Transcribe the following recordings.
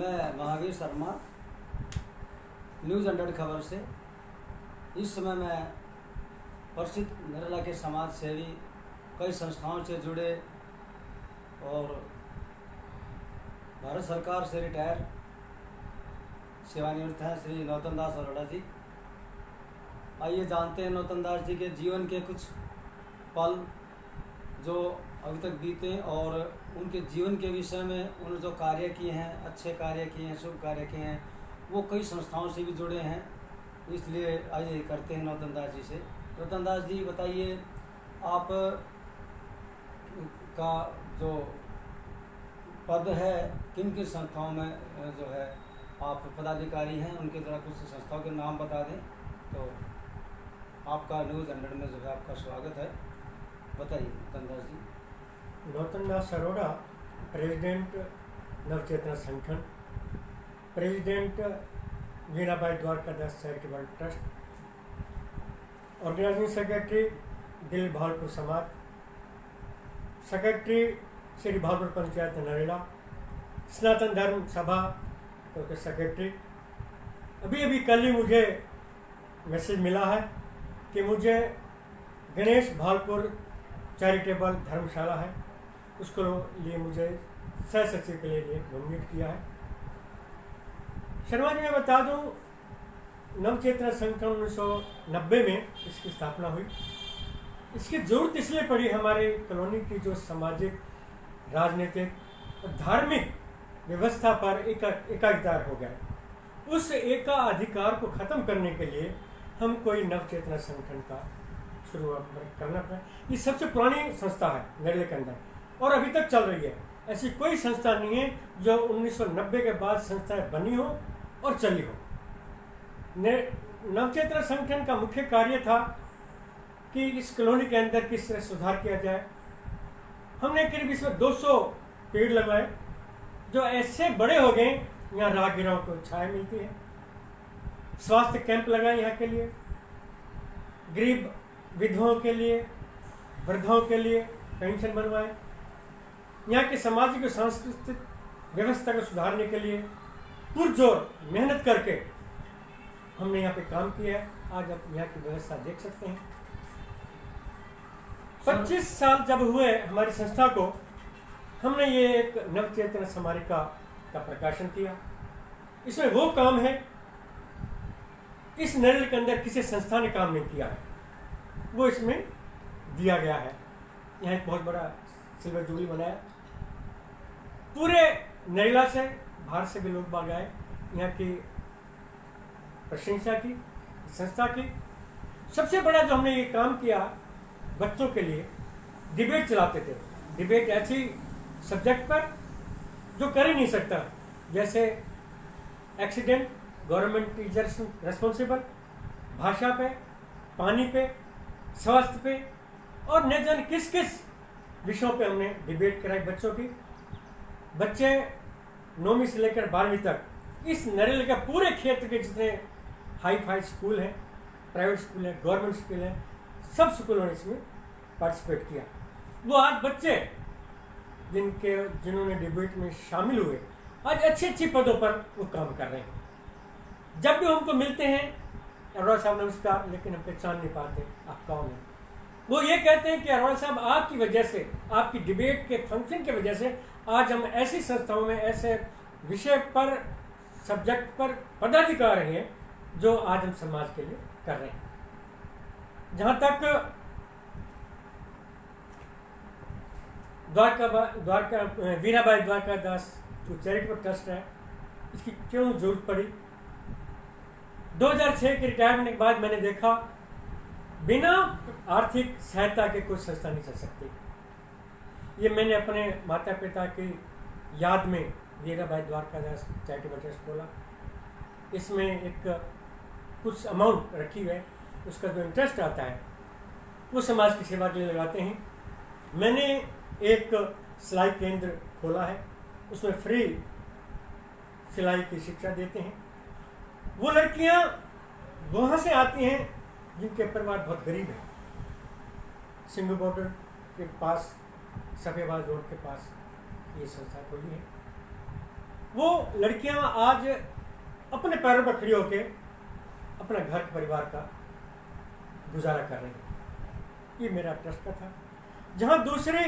मैं महावीर शर्मा न्यूज़ 100 खबर से। इस समय मैं प्रसिद्ध नरेला के समाज सेवी कई संस्थाओं से जुड़े और भारत सरकार से रिटायर सेवानिवृत्त हैं श्री नौतन दास अरोड़ा जी। आइए जानते हैं नौतन दास जी के जीवन के कुछ पल जो अभी तक बीते और उनके जीवन के विषय में उन्होंने जो कार्य किए हैं, अच्छे कार्य किए हैं, शुभ कार्य किए हैं, वो कई संस्थाओं से भी जुड़े हैं। इसलिए आइए करते हैं नौतन दास जी से। नौतन दास जी बताइए, आप का जो पद है किन किन संस्थाओं में जो है आप पदाधिकारी हैं, उनके ज़रा कुछ संस्थाओं के नाम बता दें तो आपका न्यूज़ 100 में जो है आपका स्वागत है। बताइए Nautan Das ji. Nautan Das Arora, president Navchetna Sangathan, president Virabai Dwarkadas charitable trust, organising secretary दिल भावलपुर समाज, सेक्रेटरी श्री भावलपुर पंचायत नरेला, सनातन धर्म सभा के सेक्रेटरी। अभी कल ही मुझे मैसेज मिला है कि मुझे गणेश भावलपुर चैरिटेबल धर्मशाला है, उसको लिए मुझे सह सचिव के लिए नॉमिनेट किया है। शर्मा जी, मैं बता दूं, नवचेतना संगठन 1990 में इसकी स्थापना हुई। इसकी जरूरत इसलिए पड़ी, हमारे कॉलोनी की जो सामाजिक, राजनीतिक और धार्मिक व्यवस्था पर एकाधिकार हो गया। उस एकाधिकार को खत्म करने के लिए हम कोई नवचेतना संगठन का शुरुआत करना पड़ा। ये सबसे पुरानी संस्था है नरेला के अंदर और अभी तक चल रही है। ऐसी कोई संस्था नहीं है जो 1990 के बाद संस्थाएं बनी हो और चली हो। नवचेतना संगठन का मुख्य कार्य था कि इस कॉलोनी के अंदर किस तरह सुधार किया जाए। हमने करीब इसमें 200 पेड़ लगाए जो ऐसे बड़े हो गए यहाँ राहगीरों को छाया मिलती है। स्वास्थ्य कैंप लगाए यहाँ के लिए, गरीब विधवाओं के लिए, वृद्धाओं के लिए पेंशन बनवाए। यहाँ की सामाजिक और सांस्कृतिक व्यवस्था को सुधारने के लिए पुरजोर मेहनत करके हमने यहाँ पे काम किया है। आज आप यहाँ की व्यवस्था देख सकते हैं। 25 साल जब हुए हमारी संस्था को, हमने ये एक नवचेतना स्मारिका का प्रकाशन किया। इसमें वो काम है इस नरेला के अंदर किसी संस्था ने काम नहीं किया है, वो इसमें दिया गया है। यहाँ एक बहुत बड़ा सिल्वर जुबली बनाया, पूरे नरेला से, बाहर से भी लोग बाग आए, यहाँ की प्रशंसा की, संस्था की। सबसे बड़ा जो हमने ये काम किया, बच्चों के लिए डिबेट चलाते थे। डिबेट ऐसी सब्जेक्ट पर जो कर ही नहीं सकता, जैसे एक्सीडेंट, गवर्नमेंट इज रेस्पॉन्सिबल, भाषा पे, पानी पे, स्वास्थ्य पे और न जाने किस किस विषयों पे हमने डिबेट कराई बच्चों की। बच्चे 9वीं से लेकर 12वीं तक इस नरेला के पूरे क्षेत्र के जितने हाई फाई स्कूल हैं, प्राइवेट स्कूल हैं, गवर्नमेंट स्कूल हैं, सब स्कूलों ने इसमें पार्टिसिपेट किया। वो आज बच्चे जिन्होंने डिबेट में शामिल हुए, आज अच्छे अच्छे पदों पर वो काम कर रहे हैं। जब भी हमको मिलते हैं, अरोड़ा साहब नमस्कार, लेकिन हम पहचान नहीं पाते आप कौन हैं। वो ये कहते हैं कि अरोड़ा साहब, आपकी वजह से, आपकी डिबेट के फंक्शन की वजह से आज हम ऐसी संस्थाओं में ऐसे विषय पर, सब्जेक्ट पर पदाधिकार हैं जो आज हम समाज के लिए कर रहे हैं। जहाँ तक वीराबाई द्वारकादास जो चैरिटेबल ट्रस्ट है, इसकी क्यों जरूरत पड़ी? 2006 के रिटायरमेंट के बाद मैंने देखा बिना आर्थिक सहायता के कोई संस्था नहीं चल सकती। ये मैंने अपने माता पिता की याद में वीराबाई द्वारकादास चैरिटेबल ट्रस्ट खोला। इसमें एक कुछ अमाउंट रखी है, उसका जो इंटरेस्ट आता है वो समाज की सेवा के लिए लगाते हैं। मैंने एक सिलाई केंद्र खोला है, उसमें फ्री सिलाई की शिक्षा देते हैं। वो लड़कियां वहाँ से आती हैं जिनके परिवार बहुत गरीब है। सिंगल बॉर्डर के पास, सफेबाज रोड के पास ये संस्था खोली है। वो लड़कियां आज अपने पैरों पर खड़ी होकर अपना घर परिवार का गुजारा कर रही हैं। ये मेरा ट्रस्ट का था। जहाँ दूसरे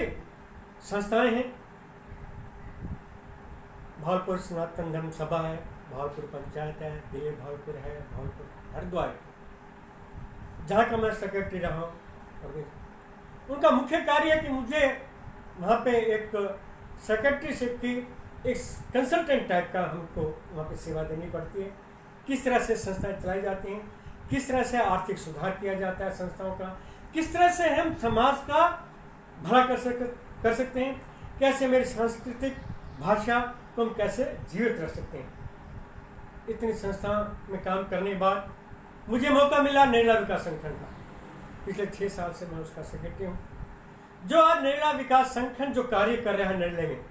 संस्थाएं हैं, भावलपुर सनातन धर्म सभा है, भावलपुर पंचायत है, दिल्ली भावलपुर है, भावलपुर हरिद्वार, जहाँ का मैं सेक्रेटरी रहा हूँ, और उनका मुख्य कार्य है कि मुझे वहाँ पे एक सेक्रेटरीशिप की एक कंसल्टेंट टाइप का हमको वहाँ पे सेवा देनी पड़ती है। किस तरह से संस्थाएं चलाई जाती हैं, किस तरह से आर्थिक सुधार किया जाता है संस्थाओं का, किस तरह से हम समाज का भला कर सकते हैं, कैसे मेरी सांस्कृतिक भाषा को हम कैसे जीवित रख सकते हैं। इतनी संस्थाओं में काम करने के बाद मुझे मौका मिला नरेला विकास संगठन का। पिछले 6 साल से मैं उसका सेक्रेटरी हूँ। जो आज नरेला विकास संगठन जो कार्य कर रहा है नरेले में,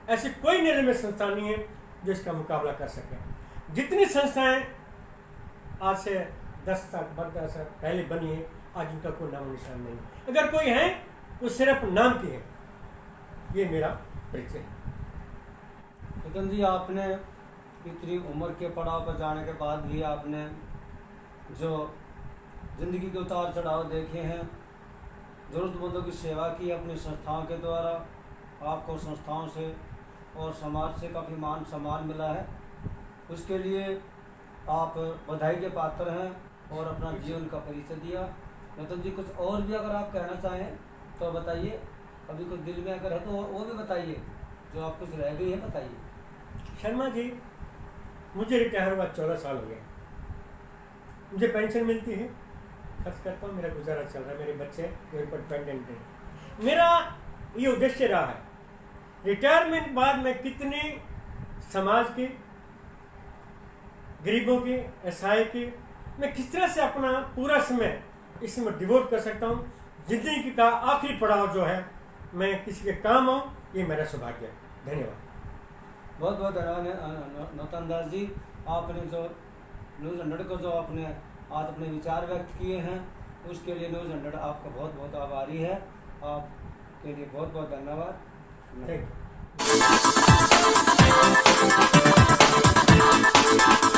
ऐसी कोई नरेले में संस्था नहीं है जो इसका मुकाबला कर सके। जितनी संस्थाएं आज से 10 साल पहले बनी है, आज उनका कोई नाम निशान नहीं। अगर कोई है तो सिर्फ नाम की है। ये मेरा परिचय है। नितिन जी, आपने इतनी उम्र के पड़ाव पर जाने के बाद भी आपने जो जिंदगी के उतार चढ़ाव देखे हैं, ज़रूरतमंदों की सेवा की अपनी संस्थाओं के द्वारा, आपको संस्थाओं से और समाज से काफ़ी मान सम्मान मिला है। उसके लिए आप बधाई के पात्र हैं और अपना जीवन का परिचय दिया। नितिन जी, कुछ और भी अगर आप कहना चाहें तो बताइए। अभी कुछ दिल में अगर है तो वो भी बताइए, जो आप कुछ रह गई है बताइए। शर्मा जी, मुझे रिटायर हुआ 14 साल हो गए। मुझे पेंशन मिलती है, खर्च करता हूँ, मेरा गुजारा चल रहा है। मेरे बच्चे मेरे पर डिपेंडेंट हैं। मेरा ये उद्देश्य रहा है रिटायरमेंट बाद मैं कितनी समाज की, गरीबों की, असहाय की, मैं किस तरह से अपना पूरा समय इसमें डिवोट कर सकता हूँ। जिंदगी का आखिरी पड़ाव जो है मैं किसी के काम आऊँ, ये मेरा सौभाग्य है। धन्यवाद। बहुत बहुत धन्यवाद नौतन दास जी। आपने जो न्यूज़ 100 को जो आपने आज अपने विचार व्यक्त किए हैं, उसके लिए न्यूज़ 100 आपका बहुत बहुत आभारी है। आपके लिए बहुत बहुत धन्यवाद। Thank you.